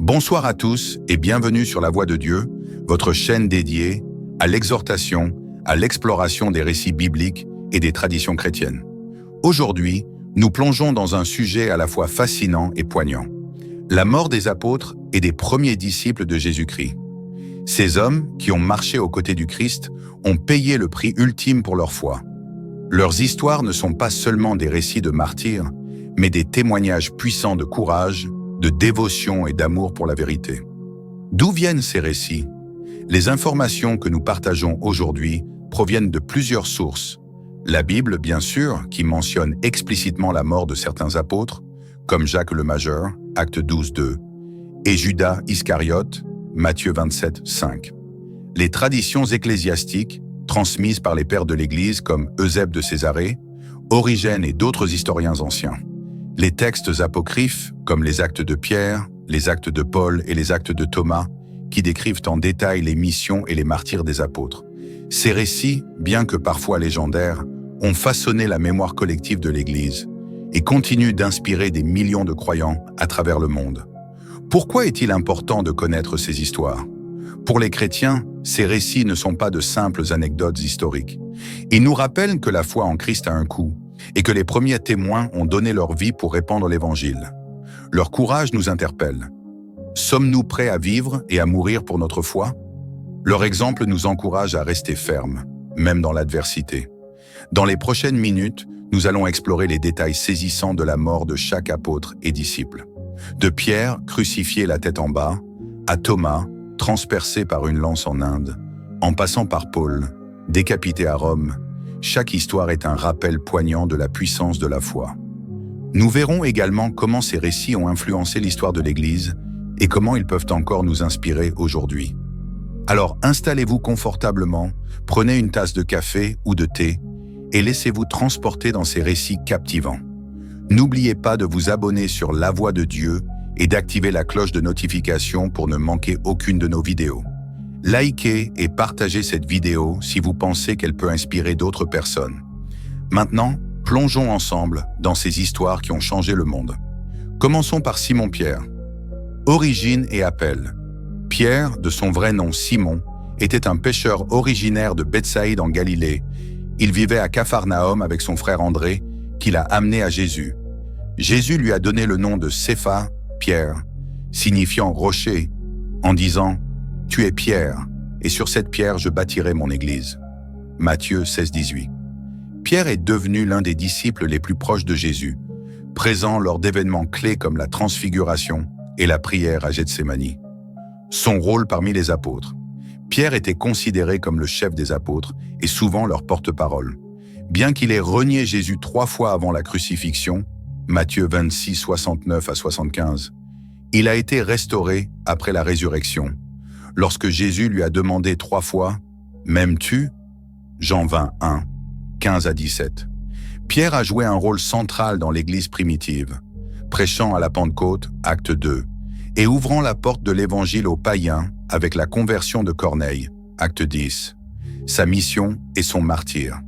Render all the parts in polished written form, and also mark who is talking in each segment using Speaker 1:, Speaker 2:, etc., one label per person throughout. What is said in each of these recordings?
Speaker 1: Bonsoir à tous et bienvenue sur La Voix de Dieu, votre chaîne dédiée à l'exhortation, à l'exploration des récits bibliques et des traditions chrétiennes. Aujourd'hui, nous plongeons dans un sujet à la fois fascinant et poignant. La mort des apôtres et des premiers disciples de Jésus-Christ. Ces hommes qui ont marché aux côtés du Christ ont payé le prix ultime pour leur foi. Leurs histoires ne sont pas seulement des récits de martyrs, mais des témoignages puissants de courage, de dévotion et d'amour pour la vérité. D'où viennent ces récits? Les informations que nous partageons aujourd'hui proviennent de plusieurs sources. La Bible, bien sûr, qui mentionne explicitement la mort de certains apôtres, comme Jacques le Majeur, Actes 12:2, et Judas Iscariote, Matthieu 27:5. Les traditions ecclésiastiques, transmises par les pères de l'Église comme Eusèbe de Césarée, Origène et d'autres historiens anciens. Les textes apocryphes, comme les actes de Pierre, les actes de Paul et les actes de Thomas, qui décrivent en détail les missions et les martyrs des apôtres. Ces récits, bien que parfois légendaires, ont façonné la mémoire collective de l'Église et continuent d'inspirer des millions de croyants à travers le monde. Pourquoi est-il important de connaître ces histoires? Pour les chrétiens, ces récits ne sont pas de simples anecdotes historiques. Ils nous rappellent que la foi en Christ a un coût et que les premiers témoins ont donné leur vie pour répandre l'Évangile. Leur courage nous interpelle. Sommes-nous prêts à vivre et à mourir pour notre foi? Leur exemple nous encourage à rester fermes, même dans l'adversité. Dans les prochaines minutes, nous allons explorer les détails saisissants de la mort de chaque apôtre et disciple. De Pierre, crucifié la tête en bas, à Thomas, transpercé par une lance en Inde, en passant par Paul, décapité à Rome, chaque histoire est un rappel poignant de la puissance de la foi. Nous verrons également comment ces récits ont influencé l'histoire de l'Église et comment ils peuvent encore nous inspirer aujourd'hui. Alors installez-vous confortablement, prenez une tasse de café ou de thé et laissez-vous transporter dans ces récits captivants. N'oubliez pas de vous abonner sur La Voix de Dieu et d'activer la cloche de notification pour ne manquer aucune de nos vidéos. Likez et partagez cette vidéo si vous pensez qu'elle peut inspirer d'autres personnes. Maintenant, plongeons ensemble dans ces histoires qui ont changé le monde. Commençons par Simon-Pierre. Origine et appel. Pierre, de son vrai nom Simon, était un pêcheur originaire de Bethsaïde en Galilée. Il vivait à Capharnaüm avec son frère André, qui l'a amené à Jésus. Jésus lui a donné le nom de Cépha, Pierre, signifiant rocher, en disant « Tu es Pierre, et sur cette pierre je bâtirai mon église ». Matthieu 16:18. Pierre est devenu l'un des disciples les plus proches de Jésus, présent lors d'événements clés comme la transfiguration et la prière à Gethsémani. Son rôle parmi les apôtres. Pierre était considéré comme le chef des apôtres et souvent leur porte-parole. Bien qu'il ait renié Jésus 3 fois avant la crucifixion, Matthieu 26, 69 à 75, il a été restauré après la résurrection. Lorsque Jésus lui a demandé 3 fois « M'aimes-tu » Jean 21, 15 à 17. Pierre a joué un rôle central dans l'Église primitive, prêchant à la Pentecôte, Acte 2, et ouvrant la porte de l'Évangile aux païens avec la conversion de Corneille, Acte 10. Sa mission et son martyre.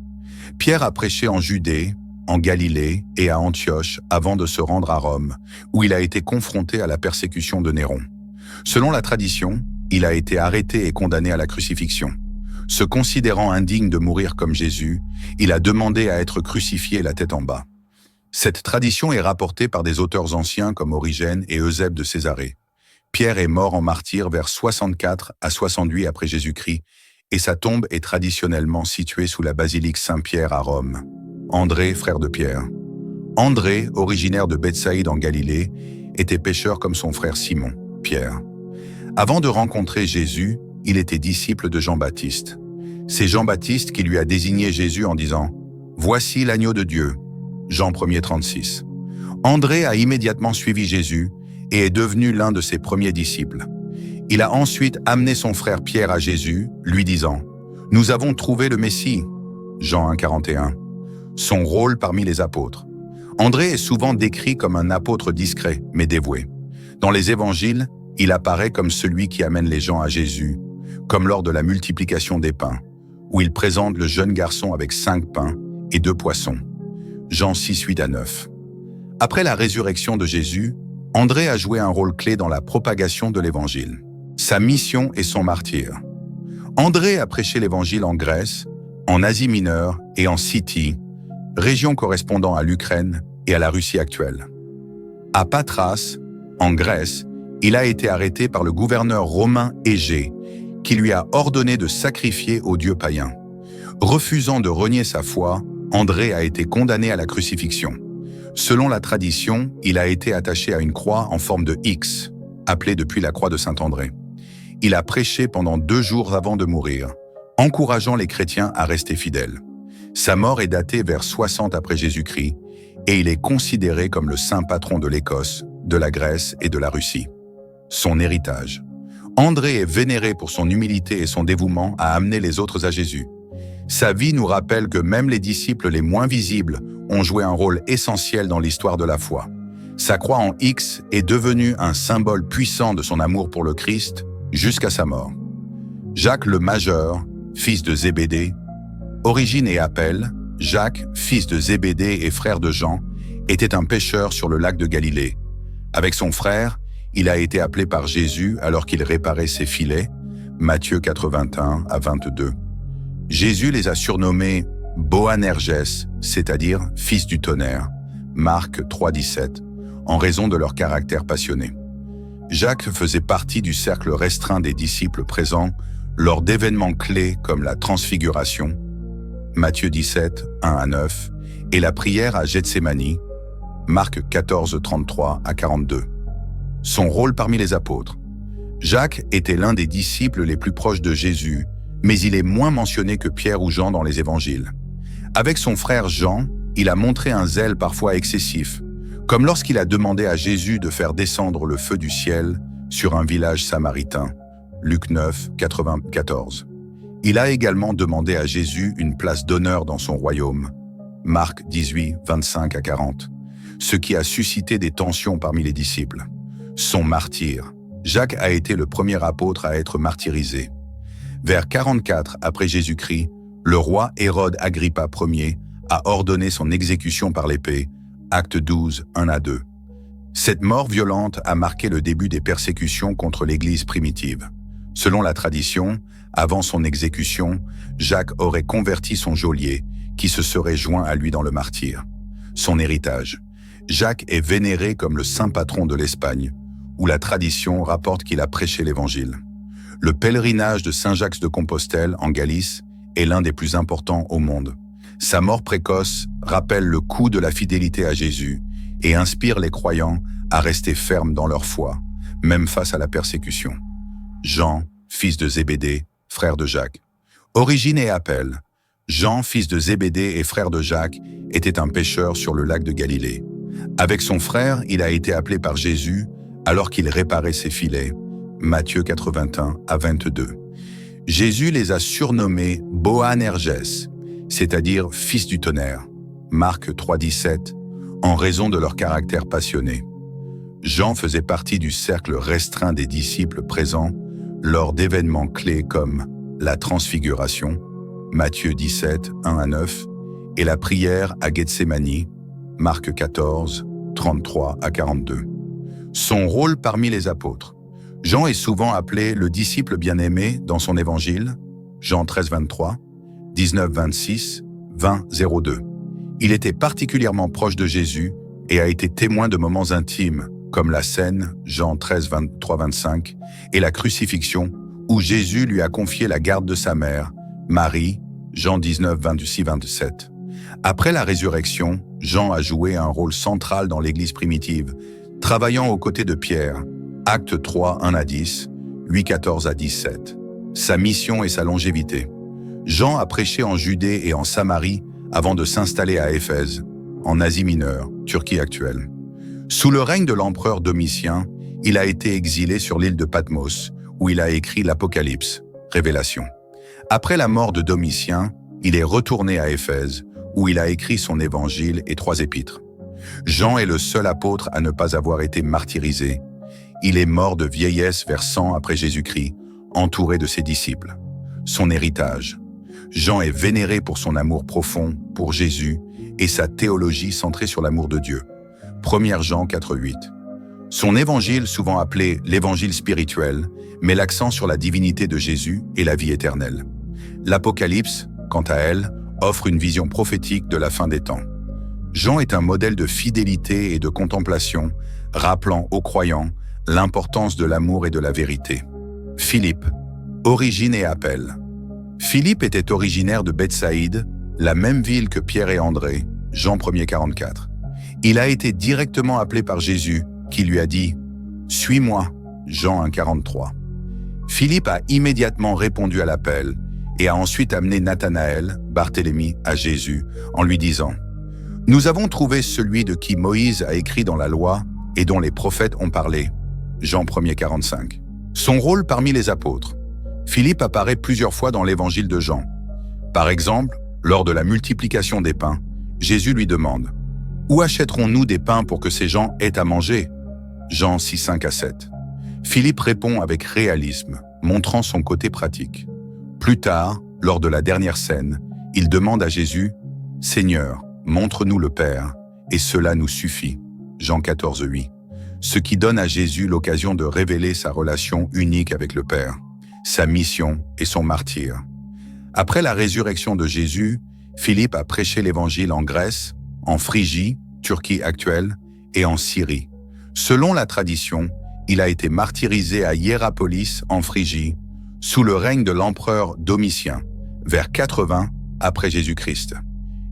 Speaker 1: Pierre a prêché en Judée, en Galilée et à Antioche avant de se rendre à Rome, où il a été confronté à la persécution de Néron. Selon la tradition, il a été arrêté et condamné à la crucifixion. Se considérant indigne de mourir comme Jésus, il a demandé à être crucifié la tête en bas. Cette tradition est rapportée par des auteurs anciens comme Origène et Eusèbe de Césarée. Pierre est mort en martyr vers 64 à 68 après Jésus-Christ et sa tombe est traditionnellement située sous la basilique Saint-Pierre à Rome. André, frère de Pierre. André, originaire de Bethsaïde en Galilée, était pêcheur comme son frère Simon, Pierre. Avant de rencontrer Jésus, il était disciple de Jean-Baptiste. C'est Jean-Baptiste qui lui a désigné Jésus en disant « Voici l'agneau de Dieu ». Jean 1er 36. André a immédiatement suivi Jésus et est devenu l'un de ses premiers disciples. Il a ensuite amené son frère Pierre à Jésus, lui disant « Nous avons trouvé le Messie ». Jean 1, 41. Son rôle parmi les apôtres. André est souvent décrit comme un apôtre discret, mais dévoué. Dans les évangiles, il apparaît comme celui qui amène les gens à Jésus, comme lors de la multiplication des pains, où il présente le jeune garçon avec 5 pains et 2 poissons. Jean 6, 8 à 9. Après la résurrection de Jésus, André a joué un rôle clé dans la propagation de l'Évangile. Sa mission et son martyre. André a prêché l'Évangile en Grèce, en Asie mineure et en Scythie, région correspondant à l'Ukraine et à la Russie actuelle. À Patras, en Grèce, il a été arrêté par le gouverneur romain Égée, qui lui a ordonné de sacrifier aux dieux païens. Refusant de renier sa foi, André a été condamné à la crucifixion. Selon la tradition, il a été attaché à une croix en forme de X, appelée depuis la croix de Saint-André. Il a prêché pendant 2 jours avant de mourir, encourageant les chrétiens à rester fidèles. Sa mort est datée vers 60 après Jésus-Christ et il est considéré comme le saint patron de l'Écosse, de la Grèce et de la Russie. Son héritage. André est vénéré pour son humilité et son dévouement à amener les autres à Jésus. Sa vie nous rappelle que même les disciples les moins visibles ont joué un rôle essentiel dans l'histoire de la foi. Sa croix en X est devenue un symbole puissant de son amour pour le Christ jusqu'à sa mort. Jacques le Majeur, fils de Zébédée. Origine et appel, Jacques, fils de Zébédée et frère de Jean, était un pêcheur sur le lac de Galilée. Avec son frère, il a été appelé par Jésus alors qu'il réparait ses filets, Matthieu 81 à 22. Jésus les a surnommés Boanerges, c'est-à-dire fils du tonnerre, Marc 3,17, en raison de leur caractère passionné. Jacques faisait partie du cercle restreint des disciples présents lors d'événements clés comme la transfiguration, Matthieu 17, 1 à 9, et la prière à Gethsémani, Marc 14, 33 à 42. Son rôle parmi les apôtres. Jacques était l'un des disciples les plus proches de Jésus, mais il est moins mentionné que Pierre ou Jean dans les évangiles. Avec son frère Jean, il a montré un zèle parfois excessif, comme lorsqu'il a demandé à Jésus de faire descendre le feu du ciel sur un village samaritain, Luc 9, 94. Il a également demandé à Jésus une place d'honneur dans son royaume, Marc 18, 25 à 40, ce qui a suscité des tensions parmi les disciples. Son martyr. Jacques a été le premier apôtre à être martyrisé. Vers 44 après Jésus-Christ, le roi Hérode Agrippa Ier a ordonné son exécution par l'épée, Acte 12, 1 à 2. Cette mort violente a marqué le début des persécutions contre l'Église primitive. Selon la tradition, avant son exécution, Jacques aurait converti son geôlier, qui se serait joint à lui dans le martyre. Son héritage. Jacques est vénéré comme le saint patron de l'Espagne, où la tradition rapporte qu'il a prêché l'Évangile. Le pèlerinage de Saint-Jacques de Compostelle, en Galice, est l'un des plus importants au monde. Sa mort précoce rappelle le coût de la fidélité à Jésus et inspire les croyants à rester fermes dans leur foi, même face à la persécution. Jean, fils de Zébédée, frère de Jacques. Origine et appel. Jean, fils de Zébédée et frère de Jacques, était un pêcheur sur le lac de Galilée. Avec son frère, il a été appelé par Jésus alors qu'il réparait ses filets, Matthieu 81 à 22. Jésus les a surnommés Boanerges, c'est-à-dire fils du tonnerre, Marc 3,17, en raison de leur caractère passionné. Jean faisait partie du cercle restreint des disciples présents lors d'événements clés comme la transfiguration, Matthieu 17, 1 à 9, et la prière à Gethsémani, Marc 14, 33 à 42. Son rôle parmi les apôtres. Jean est souvent appelé le disciple bien-aimé dans son évangile, Jean 13, 23, 19, 26, 20, 02. Il était particulièrement proche de Jésus et a été témoin de moments intimes, comme la scène, Jean 13, 23, 25, et la crucifixion, où Jésus lui a confié la garde de sa mère, Marie, Jean 19, 26, 27. Après la résurrection, Jean a joué un rôle central dans l'Église primitive, travaillant aux côtés de Pierre, Acte 3, 1 à 10, 8, 14 à 17. Sa mission et sa longévité. Jean a prêché en Judée et en Samarie avant de s'installer à Éphèse, en Asie mineure, Turquie actuelle. Sous le règne de l'empereur Domitien, il a été exilé sur l'île de Patmos, où il a écrit l'Apocalypse, Révélation. Après la mort de Domitien, il est retourné à Éphèse, où il a écrit son évangile et 3 épîtres. Jean est le seul apôtre à ne pas avoir été martyrisé. Il est mort de vieillesse vers 100 après Jésus-Christ, entouré de ses disciples. Son héritage. Jean est vénéré pour son amour profond pour Jésus et sa théologie centrée sur l'amour de Dieu. 1 Jean 4, 8. Son évangile, souvent appelé l'évangile spirituel, met l'accent sur la divinité de Jésus et la vie éternelle. L'Apocalypse, quant à elle, offre une vision prophétique de la fin des temps. Jean est un modèle de fidélité et de contemplation, rappelant aux croyants l'importance de l'amour et de la vérité. Philippe, origine et appel. Philippe était originaire de Bethsaïde, la même ville que Pierre et André, Jean 1er 44. Il a été directement appelé par Jésus, qui lui a dit « Suis-moi » Jean 1 43. Philippe a immédiatement répondu à l'appel et a ensuite amené Nathanaël, Barthélemy, à Jésus en lui disant « Nous avons trouvé celui de qui Moïse a écrit dans la loi et dont les prophètes ont parlé. » Jean 1er 45. Son rôle parmi les apôtres. Philippe apparaît plusieurs fois dans l'évangile de Jean. Par exemple, lors de la multiplication des pains, Jésus lui demande « Où achèterons-nous des pains pour que ces gens aient à manger ?» Jean 6, 5 à 7. Philippe répond avec réalisme, montrant son côté pratique. Plus tard, lors de la dernière scène, il demande à Jésus « Seigneur, montre-nous le Père, et cela nous suffit. » Jean 14, 8. Ce qui donne à Jésus l'occasion de révéler sa relation unique avec le Père, sa mission et son martyre. Après la résurrection de Jésus, Philippe a prêché l'évangile en Grèce, en Phrygie, Turquie actuelle, et en Syrie. Selon la tradition, il a été martyrisé à Hiérapolis, en Phrygie, sous le règne de l'empereur Domitien, vers 80 après Jésus-Christ.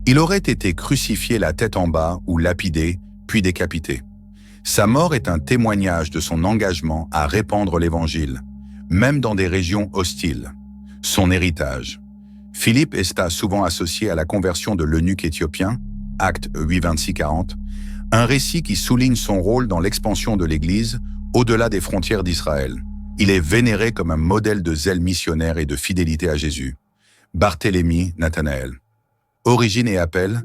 Speaker 1: Il aurait été crucifié la tête en bas ou lapidé, puis décapité. Sa mort est un témoignage de son engagement à répandre l'évangile, même dans des régions hostiles. Son héritage. Philippe est souvent associé à la conversion de l'eunuque éthiopien, Actes 8, 26-40, un récit qui souligne son rôle dans l'expansion de l'Église au-delà des frontières d'Israël. Il est vénéré comme un modèle de zèle missionnaire et de fidélité à Jésus. Barthélemy, Nathanaël. Origine et appel.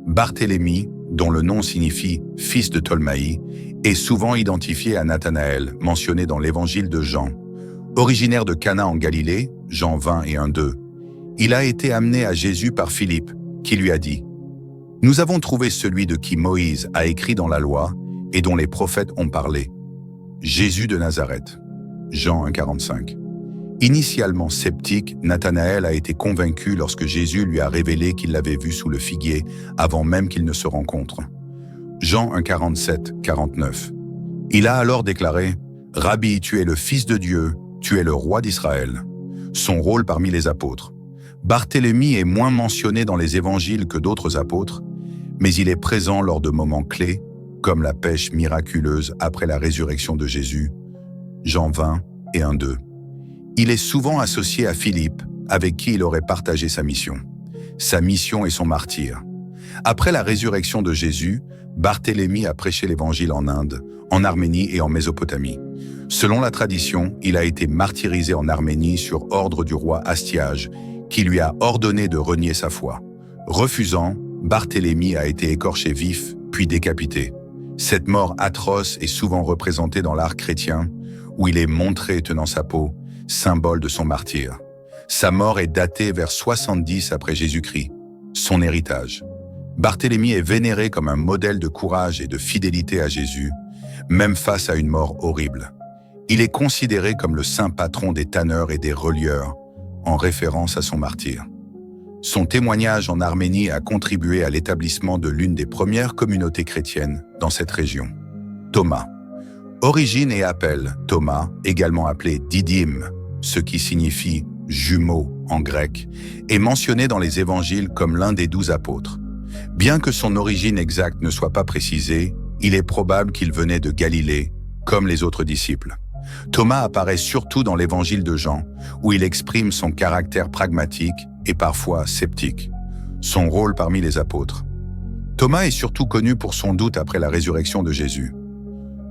Speaker 1: Barthélemy, dont le nom signifie « fils de Tolmaï », est souvent identifié à Nathanaël, mentionné dans l'évangile de Jean. Originaire de Cana en Galilée, Jean 20 et 1-2, il a été amené à Jésus par Philippe, qui lui a dit « Nous avons trouvé celui de qui Moïse a écrit dans la loi et dont les prophètes ont parlé. Jésus de Nazareth. » Jean 1,45. Initialement sceptique, Nathanaël a été convaincu lorsque Jésus lui a révélé qu'il l'avait vu sous le figuier avant même qu'ils ne se rencontrent. Jean 1,47-49. Il a alors déclaré « Rabbi, tu es le Fils de Dieu, tu es le roi d'Israël. » Son rôle parmi les apôtres. Barthélemy est moins mentionné dans les évangiles que d'autres apôtres, mais il est présent lors de moments clés, comme la pêche miraculeuse après la résurrection de Jésus, Jean 20 et 1-2. Il est souvent associé à Philippe, avec qui il aurait partagé sa mission et son martyre. Après la résurrection de Jésus, Barthélemy a prêché l'évangile en Inde, en Arménie et en Mésopotamie. Selon la tradition, il a été martyrisé en Arménie sur ordre du roi Astiage, qui lui a ordonné de renier sa foi. Refusant, Barthélemy a été écorché vif, puis décapité. Cette mort atroce est souvent représentée dans l'art chrétien, où il est montré tenant sa peau, symbole de son martyre. Sa mort est datée vers 70 après Jésus-Christ. Son héritage. Barthélemy est vénéré comme un modèle de courage et de fidélité à Jésus, même face à une mort horrible. Il est considéré comme le saint patron des tanneurs et des relieurs, en référence à son martyre. Son témoignage en Arménie a contribué à l'établissement de l'une des premières communautés chrétiennes dans cette région. Thomas. Origine et appel, Thomas, également appelé Didyme, ce qui signifie « jumeau » en grec, est mentionné dans les évangiles comme l'un des 12 apôtres. Bien que son origine exacte ne soit pas précisée, il est probable qu'il venait de Galilée, comme les autres disciples. Thomas apparaît surtout dans l'évangile de Jean, où il exprime son caractère pragmatique et parfois sceptique. Son rôle parmi les apôtres. Thomas est surtout connu pour son doute après la résurrection de Jésus.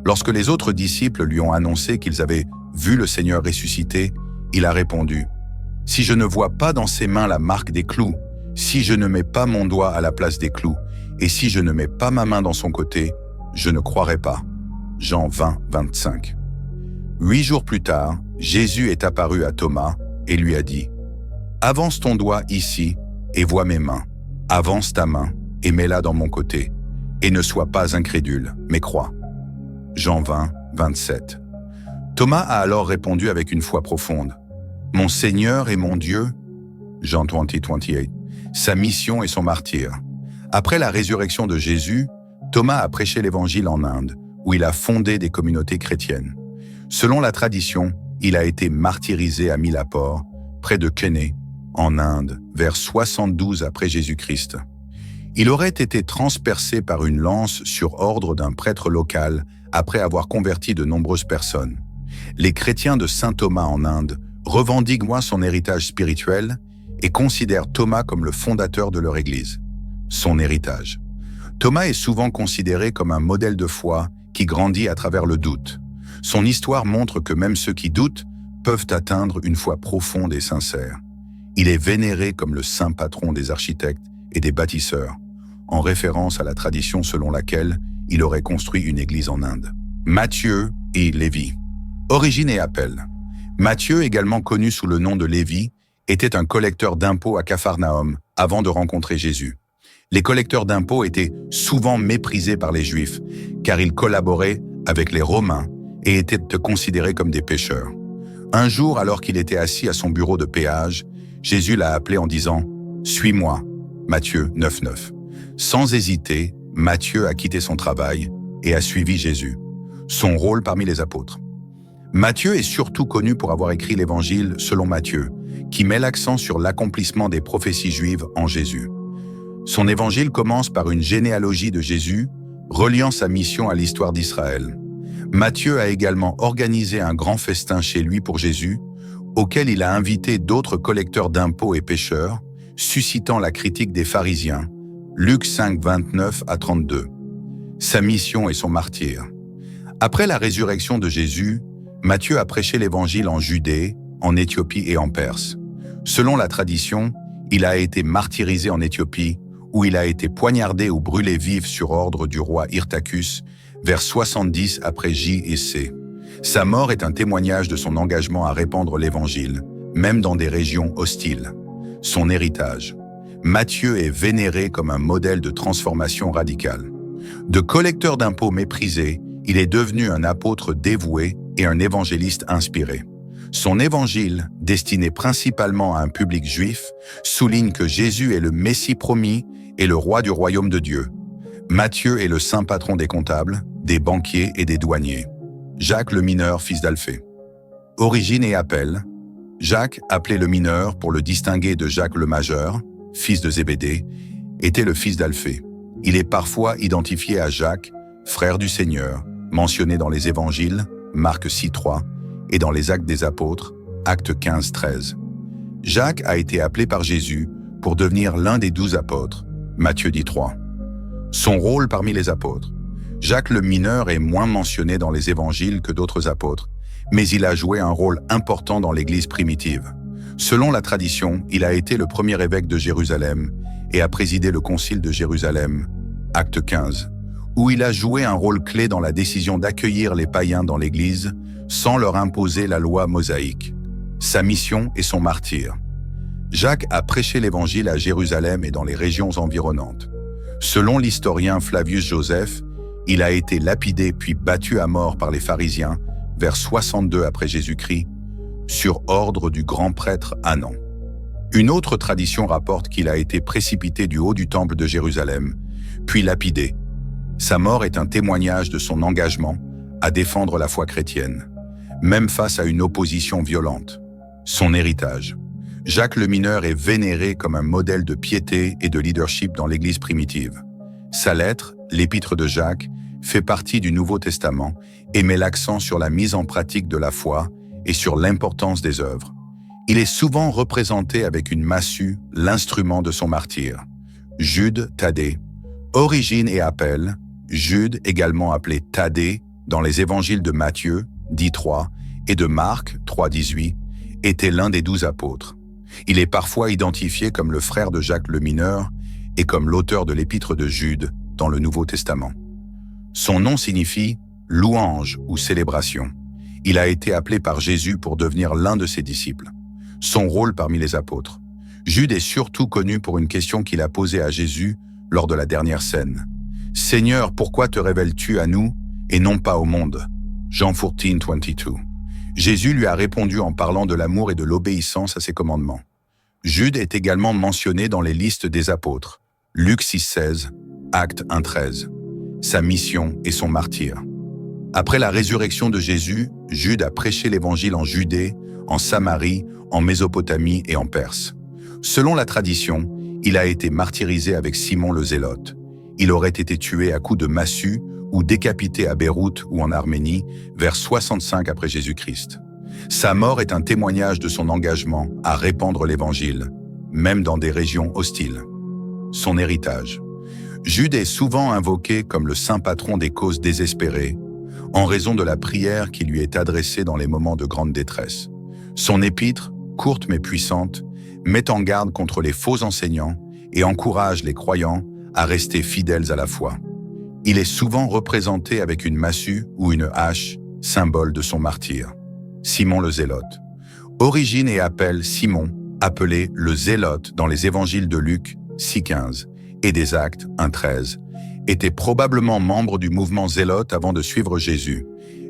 Speaker 1: Lorsque les autres disciples lui ont annoncé qu'ils avaient vu le Seigneur ressuscité, il a répondu « Si je ne vois pas dans ses mains la marque des clous, si je ne mets pas mon doigt à la place des clous, et si je ne mets pas ma main dans son côté, je ne croirai pas. » Jean 20, 25. 8 jours plus tard, Jésus est apparu à Thomas et lui a dit « Avance ton doigt ici et vois mes mains. Avance ta main et mets-la dans mon côté, et ne sois pas incrédule, mais crois. » Jean 20, 27. Thomas a alors répondu avec une foi profonde. Mon Seigneur et mon Dieu, Jean 20, 28. Sa mission et son martyr. Après la résurrection de Jésus, Thomas a prêché l'Évangile en Inde, où il a fondé des communautés chrétiennes. Selon la tradition, il a été martyrisé à Mylapore, près de Chennai, en Inde, vers 72 après Jésus-Christ. Il aurait été transpercé par une lance sur ordre d'un prêtre local après avoir converti de nombreuses personnes. Les chrétiens de Saint Thomas en Inde revendiquent son héritage spirituel et considèrent Thomas comme le fondateur de leur Église. Son héritage. Thomas est souvent considéré comme un modèle de foi qui grandit à travers le doute. Son histoire montre que même ceux qui doutent peuvent atteindre une foi profonde et sincère. Il est vénéré comme le saint patron des architectes et des bâtisseurs, en référence à la tradition selon laquelle il aurait construit une église en Inde. Matthieu et Lévi. Origine et appel. Matthieu, également connu sous le nom de Lévi, était un collecteur d'impôts à Capharnaüm avant de rencontrer Jésus. Les collecteurs d'impôts étaient souvent méprisés par les Juifs, car ils collaboraient avec les Romains et étaient considérés comme des pécheurs. Un jour, alors qu'il était assis à son bureau de péage, Jésus l'a appelé en disant « Suis-moi » Matthieu 9, 9. Sans hésiter, Matthieu a quitté son travail et a suivi Jésus. Son rôle parmi les apôtres. Matthieu est surtout connu pour avoir écrit l'Évangile selon Matthieu, qui met l'accent sur l'accomplissement des prophéties juives en Jésus. Son évangile commence par une généalogie de Jésus, reliant sa mission à l'histoire d'Israël. Matthieu a également organisé un grand festin chez lui pour Jésus, auquel il a invité d'autres collecteurs d'impôts et pécheurs, suscitant la critique des pharisiens. Luc 5, 29 à 32. Sa mission et son martyr. Après la résurrection de Jésus, Matthieu a prêché l'Évangile en Judée, en Éthiopie et en Perse. Selon la tradition, il a été martyrisé en Éthiopie, où il a été poignardé ou brûlé vif sur ordre du roi Hyrtacus, vers 70 après J.C. Sa mort est un témoignage de son engagement à répandre l'Évangile, même dans des régions hostiles. Son héritage. Matthieu est vénéré comme un modèle de transformation radicale. De collecteur d'impôts méprisé, il est devenu un apôtre dévoué et un évangéliste inspiré. Son évangile, destiné principalement à un public juif, souligne que Jésus est le Messie promis et le roi du royaume de Dieu. Matthieu est le saint patron des comptables, des banquiers et des douaniers. Jacques le mineur, fils d'Alphée. Origine et appel. Jacques, appelé le mineur pour le distinguer de Jacques le majeur, fils de Zébédée, était le fils d'Alphée. Il est parfois identifié à Jacques, frère du Seigneur, mentionné dans les évangiles, Marc 6, 3, et dans les Actes des Apôtres, Actes 15, 13. Jacques a été appelé par Jésus pour devenir l'un des 12 apôtres, Matthieu 10, 3. Son rôle parmi les apôtres. Jacques le mineur est moins mentionné dans les évangiles que d'autres apôtres, mais il a joué un rôle important dans l'Église primitive. Selon la tradition, il a été le premier évêque de Jérusalem et a présidé le concile de Jérusalem, Acte 15, où il a joué un rôle clé dans la décision d'accueillir les païens dans l'Église sans leur imposer la loi mosaïque. Sa mission et son martyr. Jacques a prêché l'Évangile à Jérusalem et dans les régions environnantes. Selon l'historien Flavius Joseph, il a été lapidé puis battu à mort par les pharisiens vers 62 après Jésus-Christ, sur ordre du grand prêtre Anan. Une autre tradition rapporte qu'il a été précipité du haut du temple de Jérusalem, puis lapidé. Sa mort est un témoignage de son engagement à défendre la foi chrétienne, même face à une opposition violente. Son héritage. Jacques le mineur est vénéré comme un modèle de piété et de leadership dans l'Église primitive. Sa lettre, l'Épître de Jacques, fait partie du Nouveau Testament et met l'accent sur la mise en pratique de la foi et sur l'importance des œuvres. Il est souvent représenté avec une massue, l'instrument de son martyr. Jude Thaddée. Origine et appel. Jude, également appelé Thaddée, dans les évangiles de Matthieu, 10.3, et de Marc, 3.18, était l'un des 12 apôtres. Il est parfois identifié comme le frère de Jacques le mineur et comme l'auteur de l'épître de Jude dans le Nouveau Testament. Son nom signifie « louange » ou « célébration ». Il a été appelé par Jésus pour devenir l'un de ses disciples. Son rôle parmi les apôtres. Jude est surtout connu pour une question qu'il a posée à Jésus lors de la dernière scène. « Seigneur, pourquoi te révèles-tu à nous, et non pas au monde. Jean 14:22. Jésus lui a répondu en parlant de l'amour et de l'obéissance à ses commandements. Jude est également mentionné dans les listes des apôtres. Luc 6:16, Actes 1:13. Sa mission et son martyre. Après la résurrection de Jésus, Jude a prêché l'évangile en Judée, en Samarie, en Mésopotamie et en Perse. Selon la tradition, il a été martyrisé avec Simon le Zélote. Il aurait été tué à coups de massue ou décapité à Beyrouth ou en Arménie vers 65 après Jésus-Christ. Sa mort est un témoignage de son engagement à répandre l'évangile, même dans des régions hostiles. Son héritage. Jude est souvent invoqué comme le saint patron des causes désespérées, en raison de la prière qui lui est adressée dans les moments de grande détresse. Son épître, courte mais puissante, met en garde contre les faux enseignants et encourage les croyants à rester fidèles à la foi. Il est souvent représenté avec une massue ou une hache, symbole de son martyre. Simon le Zélote. Origine et appel Simon, appelé le Zélote dans les évangiles de Luc 6:15 et des Actes 1:13, était probablement membre du mouvement zélote avant de suivre Jésus.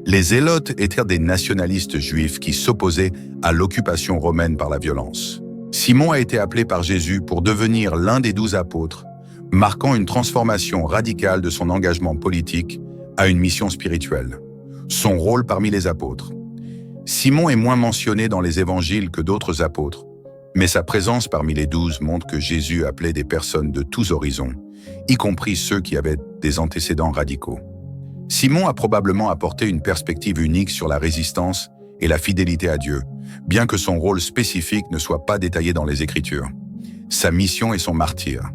Speaker 1: Les zélotes étaient des nationalistes juifs qui s'opposaient à l'occupation romaine par la violence. Simon a été appelé par Jésus pour devenir l'un des 12 apôtres, marquant une transformation radicale de son engagement politique à une mission spirituelle. Son rôle parmi les apôtres. Simon est moins mentionné dans les évangiles que d'autres apôtres, mais sa présence parmi les 12 montre que Jésus appelait des personnes de tous horizons, y compris ceux qui avaient des antécédents radicaux. Simon a probablement apporté une perspective unique sur la résistance et la fidélité à Dieu, bien que son rôle spécifique ne soit pas détaillé dans les Écritures. Sa mission et son martyre.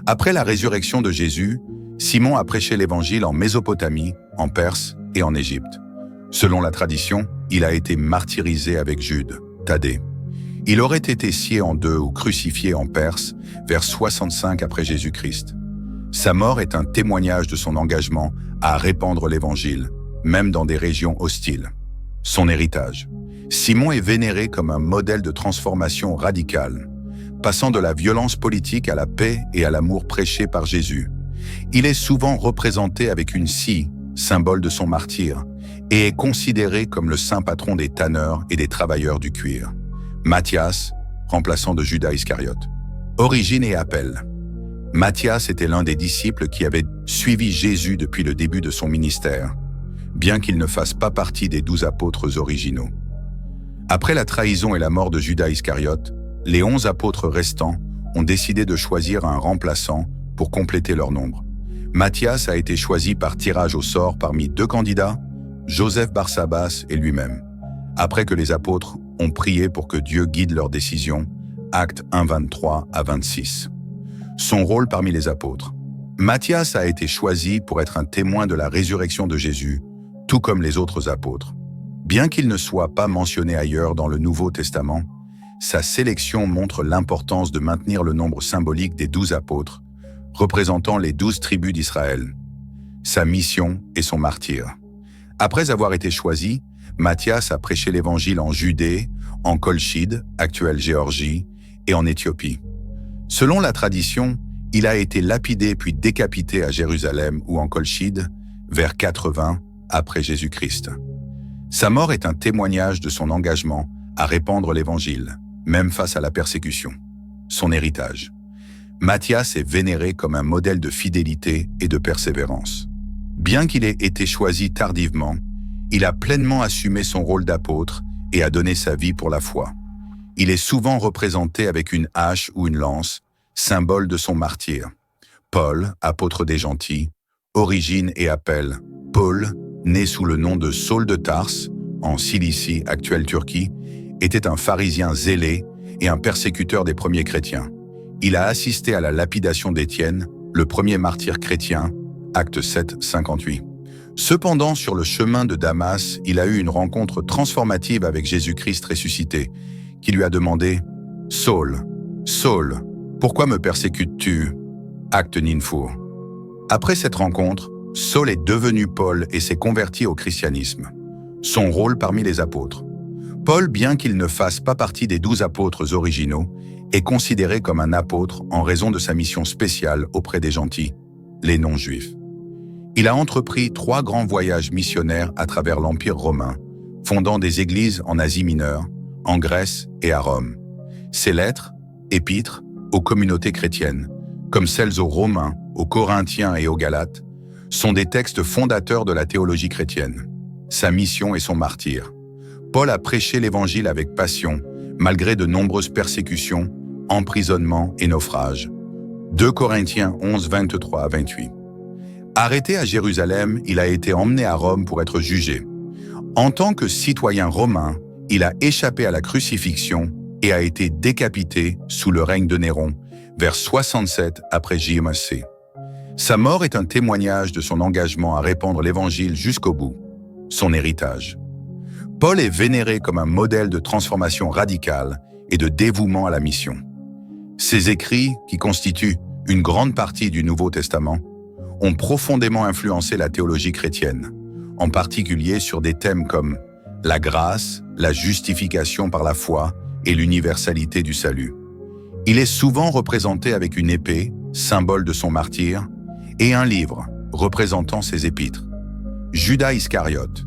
Speaker 1: Après la résurrection de Jésus, Simon a prêché l'Évangile en Mésopotamie, en Perse et en Égypte. Selon la tradition, il a été martyrisé avec Jude, Thaddée. Il aurait été scié en deux ou crucifié en Perse vers 65 après Jésus-Christ. Sa mort est un témoignage de son engagement à répandre l'Évangile, même dans des régions hostiles. Son héritage. Simon est vénéré comme un modèle de transformation radicale, passant de la violence politique à la paix et à l'amour prêché par Jésus. Il est souvent représenté avec une scie, symbole de son martyre, et est considéré comme le saint patron des tanneurs et des travailleurs du cuir. Matthias, remplaçant de Judas Iscariote. Origine et appel. Matthias était l'un des disciples qui avait suivi Jésus depuis le début de son ministère, bien qu'il ne fasse pas partie des 12 apôtres originaux. Après la trahison et la mort de Judas Iscariote, les 11 apôtres restants ont décidé de choisir un remplaçant pour compléter leur nombre. Matthias a été choisi par tirage au sort parmi 2 candidats, Joseph Barsabas et lui-même, après que les apôtres ont prié pour que Dieu guide leurs décisions, Actes 1:23 à 26. Son rôle parmi les apôtres. Matthias a été choisi pour être un témoin de la résurrection de Jésus, tout comme les autres apôtres. Bien qu'il ne soit pas mentionné ailleurs dans le Nouveau Testament, sa sélection montre l'importance de maintenir le nombre symbolique des 12 apôtres, représentant les 12 tribus d'Israël. Sa mission et son martyre. Après avoir été choisi, Matthias a prêché l'Évangile en Judée, en Colchide, actuelle Géorgie, et en Éthiopie. Selon la tradition, il a été lapidé puis décapité à Jérusalem ou en Colchide, vers 80 après Jésus-Christ. Sa mort est un témoignage de son engagement à répandre l'Évangile, même face à la persécution. Son héritage. Matthias est vénéré comme un modèle de fidélité et de persévérance. Bien qu'il ait été choisi tardivement, il a pleinement assumé son rôle d'apôtre et a donné sa vie pour la foi. Il est souvent représenté avec une hache ou une lance, symbole de son martyre. Paul, apôtre des gentils, origine et appel. Paul, né sous le nom de Saul de Tarse, en Cilicie, actuelle Turquie, était un pharisien zélé et un persécuteur des premiers chrétiens. Il a assisté à la lapidation d'Étienne, le premier martyr chrétien, Actes 7, 58. Cependant, sur le chemin de Damas, il a eu une rencontre transformative avec Jésus-Christ ressuscité, qui lui a demandé « Saul, Saul, pourquoi me persécutes-tu » Acte Ninfour. Après cette rencontre, Saul est devenu Paul et s'est converti au christianisme. Son rôle parmi les apôtres. Paul, bien qu'il ne fasse pas partie des 12 apôtres originaux, est considéré comme un apôtre en raison de sa mission spéciale auprès des gentils, les non-juifs. Il a entrepris 3 grands voyages missionnaires à travers l'Empire romain, fondant des églises en Asie mineure, en Grèce et à Rome. Ses lettres, épîtres, aux communautés chrétiennes, comme celles aux Romains, aux Corinthiens et aux Galates, sont des textes fondateurs de la théologie chrétienne. Sa mission et son martyre. Paul a prêché l'Évangile avec passion, malgré de nombreuses persécutions, emprisonnements et naufrages. 2 Corinthiens 11, 23 à 28. Arrêté à Jérusalem, il a été emmené à Rome pour être jugé. En tant que citoyen romain, il a échappé à la crucifixion et a été décapité sous le règne de Néron, vers 67 après JMC. Sa mort est un témoignage de son engagement à répandre l'Évangile jusqu'au bout. Son héritage. Paul est vénéré comme un modèle de transformation radicale et de dévouement à la mission. Ses écrits, qui constituent une grande partie du Nouveau Testament, ont profondément influencé la théologie chrétienne, en particulier sur des thèmes comme la grâce, la justification par la foi et l'universalité du salut. Il est souvent représenté avec une épée, symbole de son martyre, et un livre représentant ses épîtres. Judas Iscariote.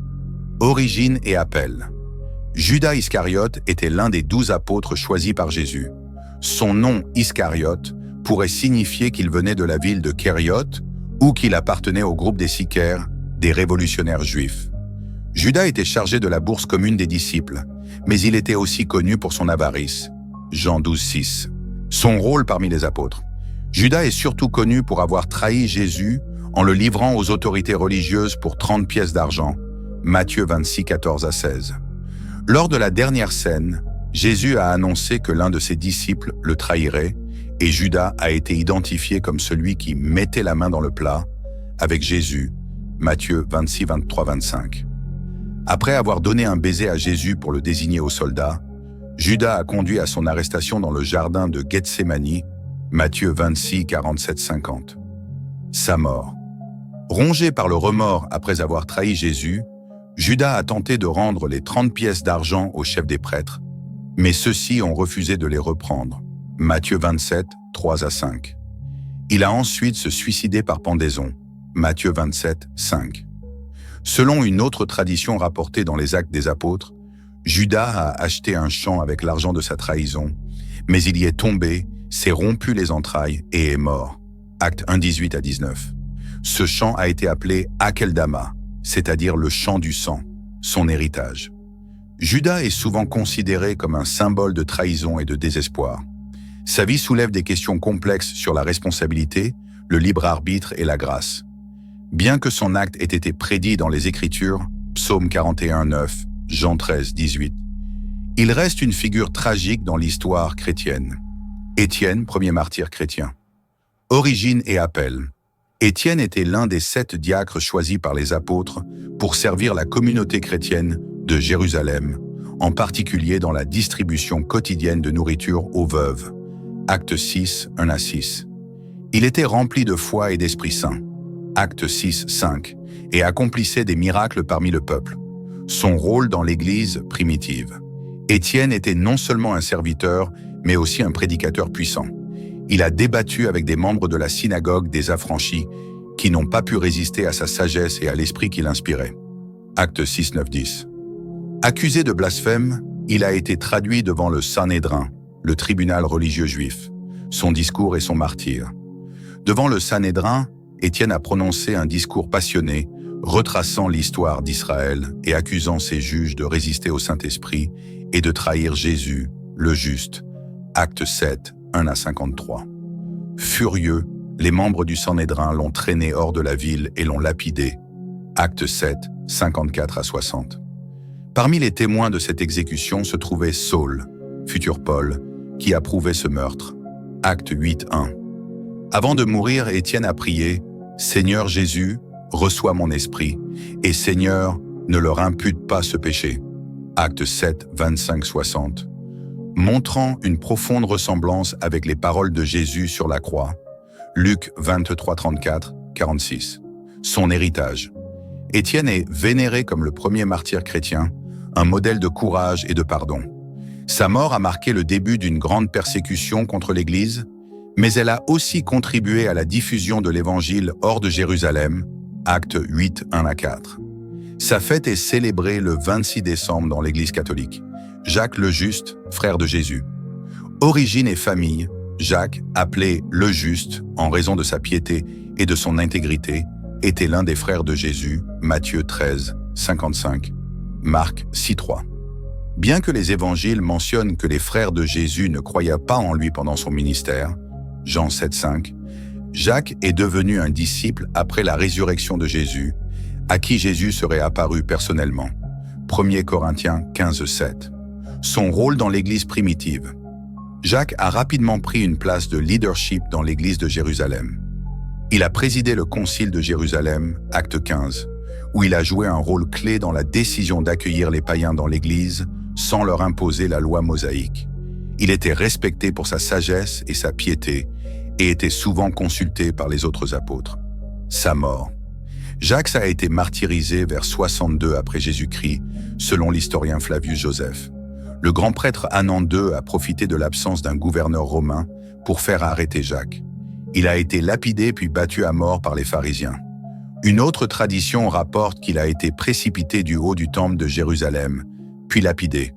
Speaker 1: Origine et appel. Judas Iscariote était l'un des 12 apôtres choisis par Jésus. Son nom, Iscariote, pourrait signifier qu'il venait de la ville de Kériote ou qu'il appartenait au groupe des Sicaires, des révolutionnaires juifs. Judas était chargé de la bourse commune des disciples, mais il était aussi connu pour son avarice. Jean 12, 6. Son rôle parmi les apôtres. Judas est surtout connu pour avoir trahi Jésus en le livrant aux autorités religieuses pour 30 pièces d'argent. Matthieu 26, 14 à 16. Lors de la dernière scène, Jésus a annoncé que l'un de ses disciples le trahirait et Judas a été identifié comme celui qui mettait la main dans le plat avec Jésus. Matthieu 26, 23, 25. Après avoir donné un baiser à Jésus pour le désigner aux soldats, Judas a conduit à son arrestation dans le jardin de Gethsémani, Matthieu 26, 47, 50. Sa mort. Rongé par le remords après avoir trahi Jésus, Judas a tenté de rendre les 30 pièces d'argent au chef des prêtres, mais ceux-ci ont refusé de les reprendre. Matthieu 27, 3 à 5. Il a ensuite se suicidé par pendaison. Matthieu 27, 5. Selon une autre tradition rapportée dans les Actes des Apôtres, Judas a acheté un champ avec l'argent de sa trahison, mais il y est tombé, s'est rompu les entrailles et est mort. Actes 1, 18 à 19. Ce champ a été appelé Akeldama, c'est-à-dire le champ du sang, son héritage. Judas est souvent considéré comme un symbole de trahison et de désespoir. Sa vie soulève des questions complexes sur la responsabilité, le libre arbitre et la grâce. Bien que son acte ait été prédit dans les Écritures, Psaume 41, 9, Jean 13, 18, il reste une figure tragique dans l'histoire chrétienne. Étienne, premier martyr chrétien. Origine et appel. Étienne était l'un des 7 diacres choisis par les apôtres pour servir la communauté chrétienne de Jérusalem, en particulier dans la distribution quotidienne de nourriture aux veuves. Acte 6, 1 à 6. Il était rempli de foi et d'Esprit Saint. Acte 6, 5, et accomplissait des miracles parmi le peuple. Son rôle dans l'Église primitive. Étienne était non seulement un serviteur, mais aussi un prédicateur puissant. Il a débattu avec des membres de la synagogue des affranchis qui n'ont pas pu résister à sa sagesse et à l'esprit qu'il inspirait. Acte 6, 9, 10. Accusé de blasphème, il a été traduit devant le Sanhédrin, le tribunal religieux juif, son discours et son martyre. Devant le Sanhédrin, Étienne a prononcé un discours passionné, retraçant l'histoire d'Israël et accusant ses juges de résister au Saint-Esprit et de trahir Jésus, le juste. Acte 7, 1 à 53. Furieux, les membres du Sanhédrin l'ont traîné hors de la ville et l'ont lapidé. Acte 7, 54 à 60. Parmi les témoins de cette exécution se trouvait Saul, futur Paul, qui approuvait ce meurtre. Acte 8, 1. Avant de mourir, Étienne a prié « Seigneur Jésus, reçois mon esprit, et Seigneur, ne leur impute pas ce péché. » Acte 7, 25, 60. Montrant une profonde ressemblance avec les paroles de Jésus sur la croix. Luc 23, 34, 46. Son héritage. Étienne est vénéré comme le premier martyr chrétien, un modèle de courage et de pardon. Sa mort a marqué le début d'une grande persécution contre l'Église, mais elle a aussi contribué à la diffusion de l'Évangile hors de Jérusalem, Actes 8, 1-4. Sa fête est célébrée le 26 décembre dans l'Église catholique. Jacques le Juste, frère de Jésus. Origine et famille, Jacques, appelé le Juste en raison de sa piété et de son intégrité, était l'un des frères de Jésus, Matthieu 13, 55, Marc 6, 3. Bien que les évangiles mentionnent que les frères de Jésus ne croyaient pas en lui pendant son ministère, Jean 7, 5, Jacques est devenu un disciple après la résurrection de Jésus, à qui Jésus serait apparu personnellement. 1 Corinthiens 15, 7. Son rôle dans l'Église primitive. Jacques a rapidement pris une place de leadership dans l'Église de Jérusalem. Il a présidé le Concile de Jérusalem, Acte 15, où il a joué un rôle clé dans la décision d'accueillir les païens dans l'Église sans leur imposer la loi mosaïque. Il était respecté pour sa sagesse et sa piété et était souvent consulté par les autres apôtres. Sa mort. Jacques a été martyrisé vers 62 après Jésus-Christ, selon l'historien Flavius Joseph. Le grand prêtre Anan II a profité de l'absence d'un gouverneur romain pour faire arrêter Jacques. Il a été lapidé puis battu à mort par les pharisiens. Une autre tradition rapporte qu'il a été précipité du haut du temple de Jérusalem, puis lapidé.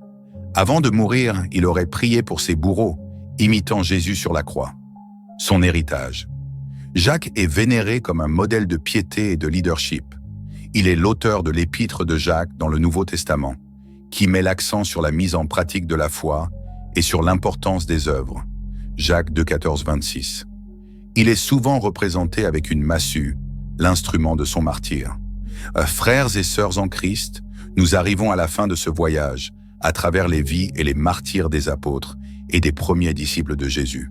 Speaker 1: Avant de mourir, il aurait prié pour ses bourreaux, imitant Jésus sur la croix. Son héritage. Jacques est vénéré comme un modèle de piété et de leadership. Il est l'auteur de l'épître de Jacques dans le Nouveau Testament, qui met l'accent sur la mise en pratique de la foi et sur l'importance des œuvres. Jacques 2, 14, 26. Il est souvent représenté avec une massue, l'instrument de son martyre. Frères et sœurs en Christ, nous arrivons à la fin de ce voyage, à travers les vies et les martyrs des apôtres et des premiers disciples de Jésus.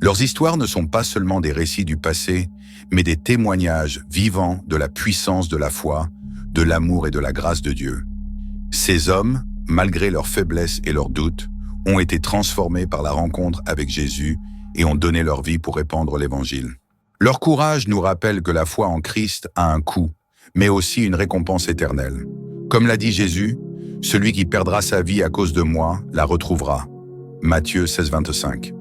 Speaker 1: Leurs histoires ne sont pas seulement des récits du passé, mais des témoignages vivants de la puissance de la foi, de l'amour et de la grâce de Dieu. Ces hommes, malgré leurs faiblesses et leurs doutes, ont été transformés par la rencontre avec Jésus et ont donné leur vie pour répandre l'Évangile. Leur courage nous rappelle que la foi en Christ a un coût, mais aussi une récompense éternelle. Comme l'a dit Jésus, « Celui qui perdra sa vie à cause de moi la retrouvera » Matthieu 16, 25.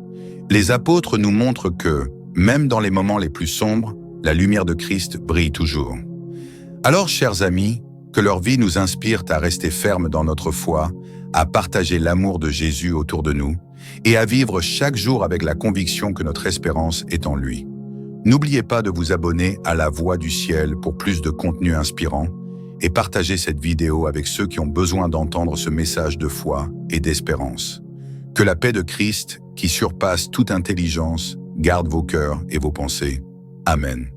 Speaker 1: Les apôtres nous montrent que, même dans les moments les plus sombres, la lumière de Christ brille toujours. Alors, chers amis, que leur vie nous inspire à rester fermes dans notre foi, à partager l'amour de Jésus autour de nous et à vivre chaque jour avec la conviction que notre espérance est en lui. N'oubliez pas de vous abonner à La Voix du Ciel pour plus de contenu inspirant et partagez cette vidéo avec ceux qui ont besoin d'entendre ce message de foi et d'espérance. Que la paix de Christ, qui surpasse toute intelligence, garde vos cœurs et vos pensées. Amen.